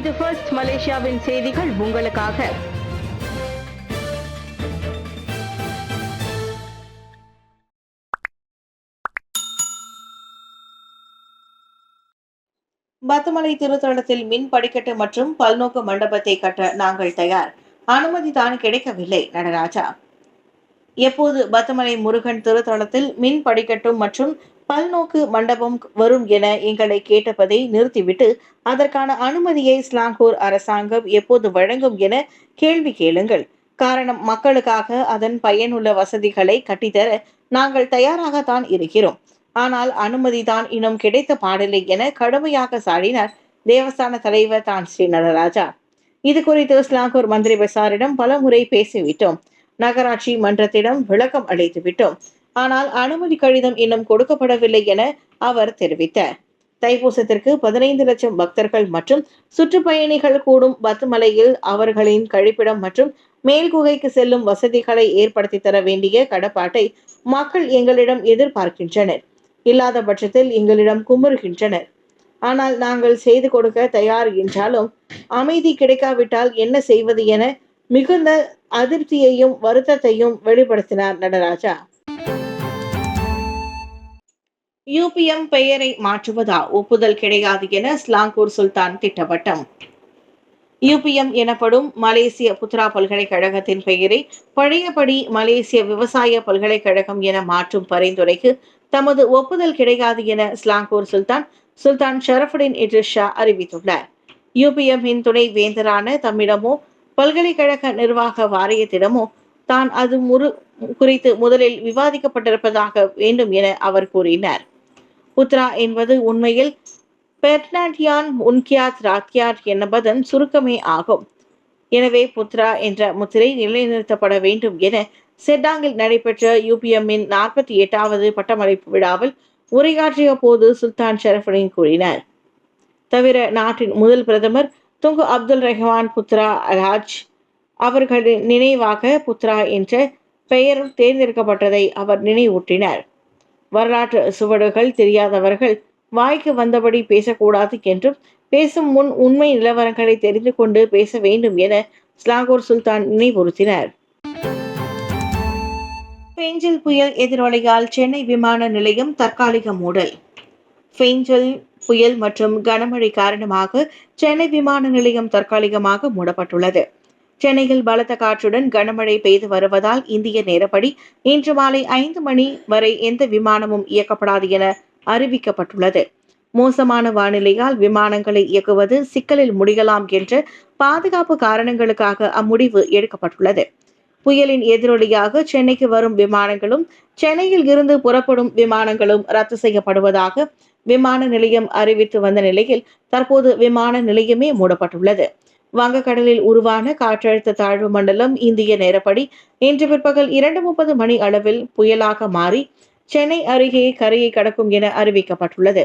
இது ஃபர்ஸ்ட் மலேசியாவின் செய்திகள் உங்களுக்காக. பத்துமலை திருத்தலத்தில் மின் படிக்கட்டு மற்றும் பல்நோக்கு மண்டபத்தை கட்ட நாங்கள் தயார். அனுமதி தான் கிடைக்கவில்லை. நடராஜா. எப்போது பத்துமலை முருகன் திருத்தலத்தில் மின் படிக்கட்டும் மற்றும் பல்நோக்கு மண்டபம் வரும் என எங்களை கேட்டபதை நிறுத்திவிட்டு அதற்கான அனுமதியை ஸ்லாங்கூர் அரசாங்கம் எப்போது வழங்கும் என கேள்வி கேளுங்கள். காரணம், மக்களுக்காக அதன் பயனுள்ள வசதிகளை கட்டித்தர நாங்கள் தயாராகத்தான் இருக்கிறோம். ஆனால் அனுமதி தான் இன்னும் கிடைத்த பாடில்லை என கடுமையாக சாடினார் தேவஸ்தான தலைவர் தான் ஸ்ரீ நடராஜா. இது குறித்து ஸ்லாங்கூர் மந்திரி பசாரிடம் பல முறை பேசிவிட்டோம். நகராட்சி மன்றத்திடம் விளக்கம் அளித்து விட்டோம். ஆனால் அனுமதி கடிதம் இன்னும் கொடுக்கப்படவில்லை என அவர் தெரிவித்தார். தைப்பூசத்திற்கு 15 லட்சம் பக்தர்கள் மற்றும் சுற்றுப்பயணிகள் கூடும் பத்துமலையில் அவர்களின் கழிப்பிடம் மற்றும் மேல்குகைக்கு செல்லும் வசதிகளை ஏற்படுத்தி தர வேண்டிய கடப்பாட்டை மக்கள் எங்களிடம் எதிர்பார்க்கின்றனர். இல்லாத பட்சத்தில் எங்களிடம் குமுறுகின்றனர். ஆனால் நாங்கள் செய்து கொடுக்க தயார் என்றாலும் அமைதி கிடைக்காவிட்டால் என்ன செய்வது என மிகுந்த அதிருப்தியையும் வருத்தத்தையும் வெளிப்படுத்தினார் நடராஜா. யூபிஎம் பெயரை மாற்றுவதா ஒப்புதல் கிடையாது என ஸ்லாங்கூர் சுல்தான் திட்டவட்டம். யூபிஎம் எனப்படும் மலேசிய புத்ரா பல்கலைக்கழகத்தின் பெயரை பழையபடி மலேசிய விவசாய பல்கலைக்கழகம் என மாற்றும் பரிந்துரைக்கு தமது ஒப்புதல் கிடையாது என ஸ்லாங்கூர் சுல்தான் ஷரஃபுடின் இட்ரிஸ் ஷா அறிவித்துள்ளார். யூபிஎம்மின் துணை வேந்தரான தம்மிடமோ பல்கலைக்கழக நிர்வாக வாரியத்திடமோ தான் அது குறித்து முதலில் விவாதிக்கப்பட்டிருப்பதாக வேண்டும் என அவர் கூறினார். புத்ரா என்பது உண்மையில் பெர்னாண்டியான் உன்கியாத் ராக்கியாட் என்பதன் சுருக்கமே ஆகும். எனவே புத்ரா என்ற முத்திரை நிலைநிறுத்தப்பட வேண்டும் என செட்டாங்கில் நடைபெற்ற யூபிஎம்மின் 48வது பட்டமளிப்பு விழாவில் உரையாற்றிய போது சுல்தான் ஷரஃபுடின் கூறினார். தவிர நாட்டின் முதல் பிரதமர் துங்கு அப்துல் ரஹ்மான் புத்ரா ராஜ் அவர்களின் நினைவாக புத்ரா என்ற பெயர் தேர்ந்தெடுக்கப்பட்டதை அவர் நினைவூட்டினார். வரலாற்று சுவடுகள் தெரியாதவர்கள் வாய்க்கு வந்தபடி பேசக்கூடாது என்றும் பேசும் முன் உண்மை நிலவரங்களை தெரிந்து கொண்டு பேச வேண்டும் என ஸ்லாங்கூர் சுல்தான் நினைவுறுத்தினார். ஃபேஞ்சல் புயல் எதிரொலியால் சென்னை விமான நிலையம் தற்காலிக மூடல். ஃபேஞ்சல் புயல் மற்றும் கனமழை காரணமாக சென்னை விமான நிலையம் தற்காலிகமாக மூடப்பட்டுள்ளது. சென்னையில் பலத்த காற்றுடன் கனமழை பெய்து வருவதால் இந்திய நேரப்படி இன்று மாலை 5 மணி வரை எந்த விமானமும் இயக்கப்படாது என அறிவிக்கப்பட்டுள்ளது. மோசமான வானிலையால் விமானங்களை இயக்குவது சிக்கலில் முடியலாம் என்ற பாதுகாப்பு காரணங்களுக்காக அம்முடிவு எடுக்கப்பட்டுள்ளது. புயலின் எதிரொலியாக சென்னைக்கு வரும் விமானங்களும் சென்னையில் இருந்து புறப்படும் விமானங்களும் ரத்து செய்யப்படுவதாக விமான நிலையம் அறிவித்து வந்த நிலையில் தற்போது விமான நிலையமே மூடப்பட்டுள்ளது. வங்கக்கடலில் உருவான காற்றழுத்த தாழ்வு மண்டலம் இந்திய நேரப்படி இன்று பிற்பகல் 2:30 மணி அளவில் புயலாக மாறி சென்னை அருகே கரையை கடக்கும் என அறிவிக்கப்பட்டுள்ளது.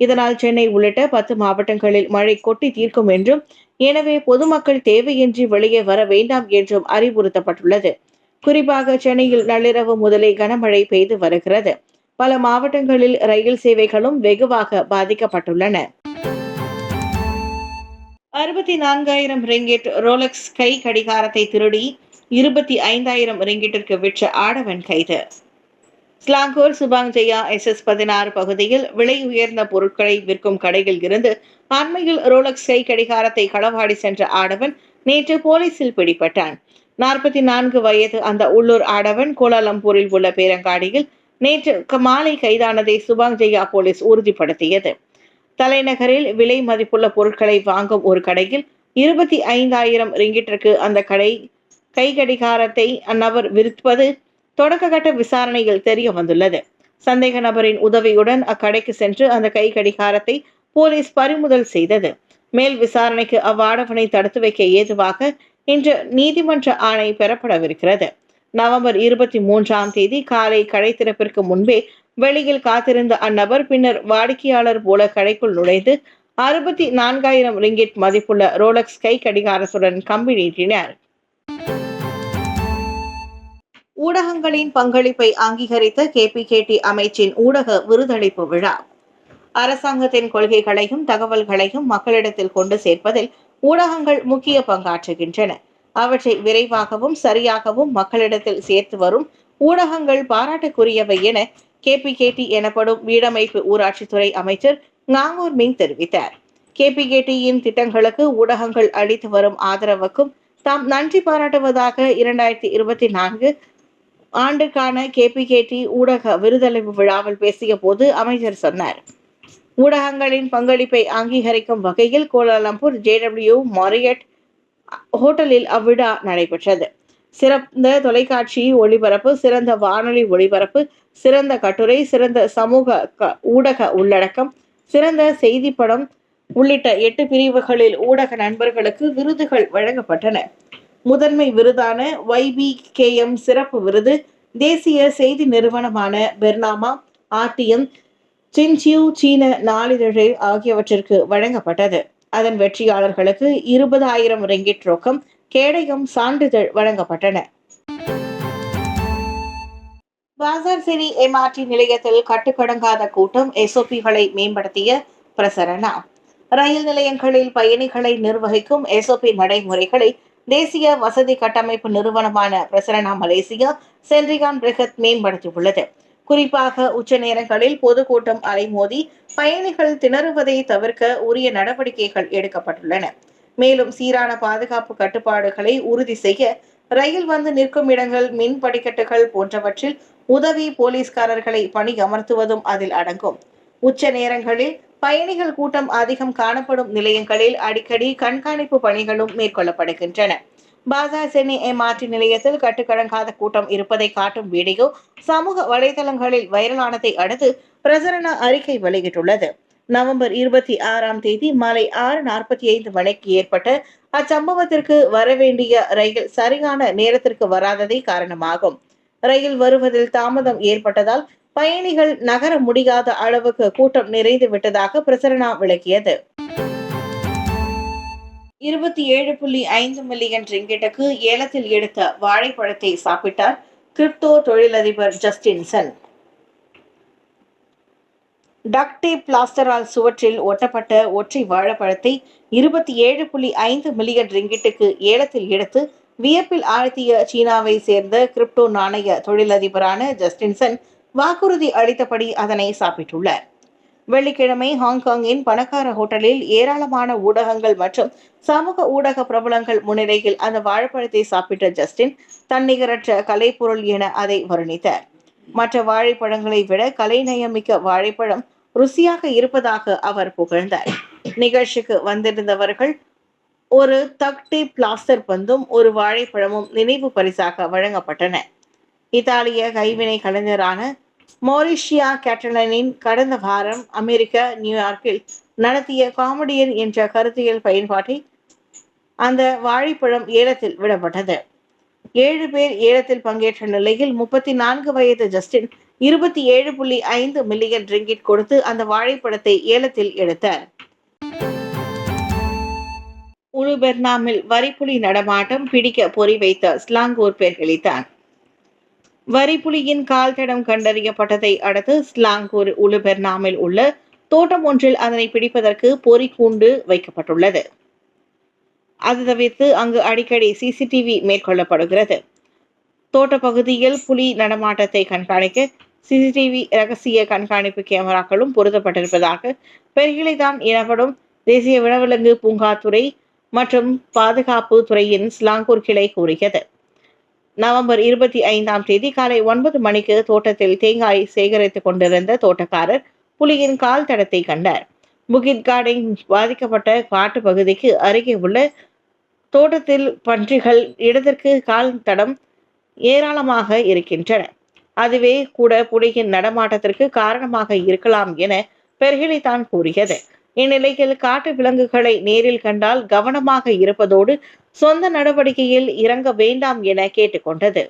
இதனால் சென்னை உள்ளிட்ட 10 மாவட்டங்களில் மழை கொட்டி தீர்க்கும் என்றும், எனவே பொதுமக்கள் தேவையின்றி வெளியே வர வேண்டாம் என்றும் அறிவுறுத்தப்பட்டுள்ளது. குறிப்பாக சென்னையில் நள்ளிரவு முதலே கனமழை பெய்து வருகிறது. பல மாவட்டங்களில் ரயில் சேவைகளும் வெகுவாக பாதிக்கப்பட்டுள்ளன. 64,000 ரிங்கிட் ரோலக்ஸ் கை கடிகாரத்தை திருடி 25,000 ரிங்கிட்டிற்கு விற்ற ஆடவன் கைது. ஸ்லாங்கூர் சுபாங் ஜெயா SS16 பகுதியில் விலை உயர்ந்த பொருட்களை விற்கும் கடையில் இருந்து அண்மையில் ரோலக்ஸ் கை கடிகாரத்தை களவாடி சென்ற ஆடவன் நேற்று போலீசில் பிடிபட்டான். 44 வயது அந்த உள்ளூர் ஆடவன் கோலாலம்பூரில் உள்ள பேரங்காடியில் நேற்று மாலை கைதானதை சுபாங் ஜெயா போலீஸ் உறுதிப்படுத்தியது. தலைநகரில் விலை மதிப்புள்ள பொருட்களை வாங்கும் ஒரு கடையில் 25,000 ரிங்கிட்டிற்கு அந்த கை கடிகாரத்தை அந்நபர் விற்பது தொடக்ககட்ட விசாரணையில் தெரிய வந்துள்ளது. சந்தேக நபரின் உதவியுடன் அக்கடைக்கு சென்று அந்த கை கடிகாரத்தை போலீஸ் பறிமுதல் செய்தது. மேல் விசாரணைக்கு அவ்வாடவனை தடுத்து வைக்க ஏதுவாக இன்று நீதிமன்ற ஆணை பெறப்படவிருக்கிறது. நவம்பர் 23ஆம் தேதி காலை கடை திறப்பிற்கு முன்பே வெளியில் காத்திருந்த அந்நபர் பின்னர் வாடிக்கையாளர் போல கடைக்குள் நுழைந்து 64,000 ரிங்கிட் மதிப்புள்ள ரோலக்ஸ் கை கடிகாரத்துடன் கம்பி நீட்டினார். ஊடகங்களின் பங்களிப்பை அங்கீகரித்த KPKT அமைச்சின் ஊடக விருதளிப்பு விழா. அரசாங்கத்தின் கொள்கைகளையும் தகவல்களையும் மக்களிடத்தில் கொண்டு சேர்ப்பதில் ஊடகங்கள் முக்கிய பங்காற்றுகின்றன. அவற்றை விரைவாகவும் சரியாகவும் மக்களிடத்தில் சேர்த்து வரும் ஊடகங்கள் பாராட்டுக்குரியவை என KPKT எனப்படும் வீடமைப்பு ஊராட்சித்துறை அமைச்சர் நாங்கூர் மிங் தெரிவித்தார். KPKTயின் திட்டங்களுக்கு ஊடகங்கள் அளித்து வரும் ஆதரவுக்கும் தாம் நன்றி பாராட்டுவதாக 2024 ஆண்டுக்கான KPKT ஊடக விருதளிப்பு விழாவில் பேசிய போது அமைச்சர் சொன்னார். ஊடகங்களின் பங்களிப்பை அங்கீகரிக்கும் வகையில் கோலாலம்பூர் JW மாரியட் ஹோட்டலில் அவ்விழா நடைபெற்றது. சிறந்த தொலைக்காட்சி ஒளிபரப்பு, சிறந்த வானொலி ஒளிபரப்பு, சிறந்த கட்டுரை, சிறந்த சமூக ஊடக உள்ளடக்கம், சிறந்த செய்தி படம் உள்ளிட்ட 8 பிரிவுகளில் ஊடக நண்பர்களுக்கு விருதுகள் வழங்கப்பட்டன. முதன்மை விருதான YBKM சிறப்பு விருது தேசிய செய்தி நிறுவனமான பெர்னாமா, RTM, சின்சியூ சீன நாளிதழ் ஆகியவற்றிற்கு வழங்கப்பட்டது. அதன் வெற்றியாளர்களுக்கு 20,000 ரிங்கிட் ரொக்கம், கேடயம், சான்றிதழ் வழங்கப்பட்டன. பாசார்சேரி MRT நிலையத்தில் கட்டுக்கடங்காத கூட்டம், SOPகளை மேம்படுத்திய பிரசரணா. ரயில் நிலையங்களில் பயணிகளை நிர்வகிக்கும் SOP நடைமுறைகளை தேசிய வசதி கட்டமைப்பு நிறுவனமான பிரசரணா மலேசியா சென்றிகான் பிரிகத் மேம்படுத்தியுள்ளது. குறிப்பாக உச்ச நேரங்களில் பொதுக்கூட்டம் அலைமோதி பயணிகள் திணறுவதை தவிர்க்க உரிய நடவடிக்கைகள் எடுக்கப்பட்டுள்ளன. மேலும் சீரான பாதுகாப்பு கட்டுப்பாடுகளை உறுதி செய்ய ரயில் வந்து நிற்கும் இடங்கள், மின் படிக்கட்டுகள் போன்றவற்றில் உதவி போலீஸ்காரர்களை பணி அமர்த்துவதும் அதில் அடங்கும். உச்ச நேரங்களில் பயணிகள் கூட்டம் அதிகம் காணப்படும் நிலையங்களில் அடிக்கடி கண்காணிப்பு பணிகளும் மேற்கொள்ளப்படுகின்றன. பாசார்சேரி MRT நிலையத்தில் கட்டுக்கடங்காத கூட்டம் இருப்பதை காட்டும் வீடியோ சமூக வலைதளங்களில் வைரலானதை அடுத்து பிரசரணா அறிக்கை வெளியிட்டுள்ளது. நவம்பர் 26ஆம் தேதி மாலை 6:45 மணிக்கு ஏற்பட்ட அச்சம்பவத்திற்கு வரவேண்டிய ரயில் சரியான நேரத்திற்கு வராததே காரணமாகும். ரயில் வருவதில் தாமதம் ஏற்பட்டதால் பயணிகள் நகர முடியாத அளவுக்கு கூட்டம் நிறைந்து விட்டதாக பிரசரணா விளக்கியது. 27.5 மில்லியன் ரிங்கிட்டுக்கு ஏலத்தில் எடுத்த வாழைப்பழத்தை சாப்பிட்டார் கிரிப்டோ தொழிலதிபர் ஜஸ்டின் சன். டக்ட் டேப் பிளாஸ்டரால் சுவற்றில் ஒட்டப்பட்ட ஒற்றை வாழைப்பழத்தை 27.5 மில்லியன் ரிங்கிட்டுக்கு ஏலத்தில் எடுத்து வியப்பில் ஆழ்த்திய சீனாவை சேர்ந்த கிரிப்டோ நாணய தொழிலதிபரான ஜஸ்டின் சன் வாக்குறுதி அளித்தபடி அதனை சாப்பிட்டுள்ளார். வெள்ளிக்கிழமை ஹாங்காங்கின் பணக்கார ஹோட்டலில் ஏராளமான ஊடகங்கள் மற்றும் சமூக ஊடக பிரபலங்கள் முன்னிலையில் அந்த வாழைப்பழத்தை சாப்பிட்ட ஜஸ்டின் தன்னிகரற்ற கலைப்பொருள் என அதை வர்ணித்தார். மற்ற வாழைப்பழங்களை விட கலைநயமிக்க வாழைப்பழம் ருசியாக இருப்பதாக அவர் புகழ்ந்தார். நிகழ்ச்சிக்கு வந்திருந்தவர்கள் ஒரு டக்ட் டேப் பிளாஸ்டர் பந்தும் ஒரு வாழைப்பழமும் நினைவு பரிசாக வழங்கப்பட்டன. இத்தாலிய கைவினை கலைஞரான மொரிஷியா கேட்டலனின் கடந்த வாரம் அமெரிக்க நியூயார்க்கில் நடத்திய காமெடியன் என்ற கருத்தியல் பயன்பாட்டில் அந்த வாழைப்பழம் ஏலத்தில் விடப்பட்டது. 7 பேர் ஏலத்தில் பங்கேற்ற நிலையில் 34 வயது ஜஸ்டின் 27.5 மில்லியன் ரிங்கிட் கொடுத்து அந்த வாழைப்பழத்தை ஏலத்தில் எடுத்தார். உலுபெர்னாமில் வரிப்புலி நடமாட்டம் பிடிக்க பொறி வைத்த ஸ்லாங்கூர் பேர்களித்தான். வரிப்புலியின் கால் தடம் கண்டறியப்பட்டதை அடுத்து ஸ்லாங்கூர் உலுபெர்னாமில் உள்ள தோட்டம் ஒன்றில் அதனை பிடிப்பதற்கு பொறி கூண்டு வைக்கப்பட்டுள்ளது. அது தவிர்த்து அங்கு அடிக்கடி CCTV மேற்கொள்ளப்படுகிறது. தோட்ட பகுதியில் புலி நடமாட்டத்தை கண்காணிக்க CCTV ரகசிய கண்காணிப்பு கேமராக்களும் பொருத்தப்பட்டிருப்பதாக பெர்கிலிதான் எனப்படும் தேசிய வனவிலங்கு பூங்காத்துறை மற்றும் பாதுகாப்பு துறையின் ஸ்லாங்கூர் கிளை கூறியது. நவம்பர் 25ஆம் தேதி காலை 9 மணிக்கு தோட்டத்தில் தேங்காய் சேகரித்துக் கொண்டிருந்த தோட்டக்காரர் புலியின் கால் தடத்தை கண்டார். புகிட் கார்டன் பாதிக்கப்பட்ட காட்டு பகுதிக்கு அருகே உள்ள தோட்டத்தில் பன்றிகள் இடத்திற்கு கால் தடம் ஏராளமாக இருக்கின்றன. அதுவே கூட புலியின் நடமாட்டத்திற்கு காரணமாக இருக்கலாம் என பெர்கிலிதான் கூறியது. இந்நிலையில் காட்டு விலங்குகளை நேரில் கண்டால் கவனமாக இருப்பதோடு சொந்த நடவடிக்கையில் இறங்க வேண்டாம் என கேட்டுக்கொண்டது.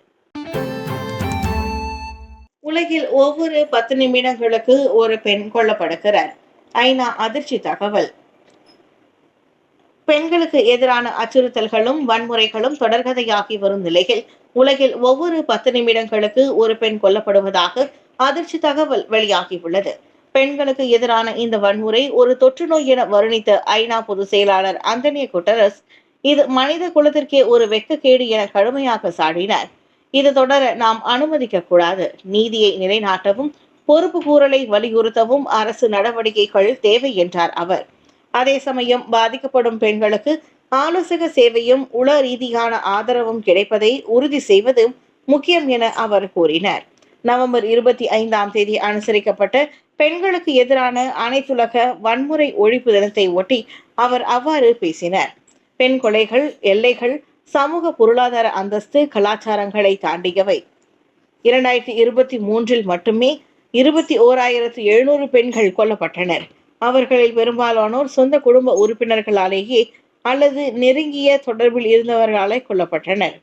உலகில் ஒவ்வொரு 10 நிமிடங்களுக்கு ஒரு பெண் கொல்லப்படுகிறார். ஐநா அதிர்ச்சி தகவல். பெண்களுக்கு எதிரான அச்சுறுத்தல்களும் வன்முறைகளும் தொடர்கதையாகி வரும் நிலையில் உலகில் ஒவ்வொரு 10 நிமிடங்களுக்கு ஒரு பெண் கொல்லப்படுவதாக அதிர்ச்சி தகவல் வெளியாகியுள்ளது. பெண்களுக்கு எதிரான இந்த வன்முறை ஒரு தொற்று நோய் என வர்ணித்த ஐநா பொதுச் செயலாளர் அந்தோனியோ குட்டரஸ் இது மனித குலத்திற்கே ஒரு வெட்கக்கேடு என கடுமையாக சாடினார். இது தொடர நாம் அனுமதிக்க கூடாது. நீதியை நிலைநாட்டவும் பொறுப்பு கூறலை வலியுறுத்தவும் அரசு நடவடிக்கைகள் தேவை என்றார் அவர். அதே சமயம் பாதிக்கப்படும் பெண்களுக்கு ஆலோசக சேவையும் உள ரீதியான ஆதரவும் கிடைப்பதை உறுதி செய்வது முக்கியம் என அவர் கூறினார். நவம்பர் 25ஆம் தேதி அனுசரிக்கப்பட்ட பெண்களுக்கு எதிரான அனைத்துலக வன்முறை ஒழிப்பு தினத்தை ஒட்டி அவர் அவ்வாறு பேசினார். பெண் கொலைகள் எல்லைகள், சமூக பொருளாதார அந்தஸ்து, கலாச்சாரங்களை தாண்டியவை. 2023 மட்டுமே 21,700 பெண்கள் கொல்லப்பட்டனர். அவர்களில் பெரும்பாலானோர் சொந்த குடும்ப உறுப்பினர்களாலேயே அல்லது நெருங்கிய தொடர்பில் இருந்தவர்களாலே கொல்லப்பட்டனர்.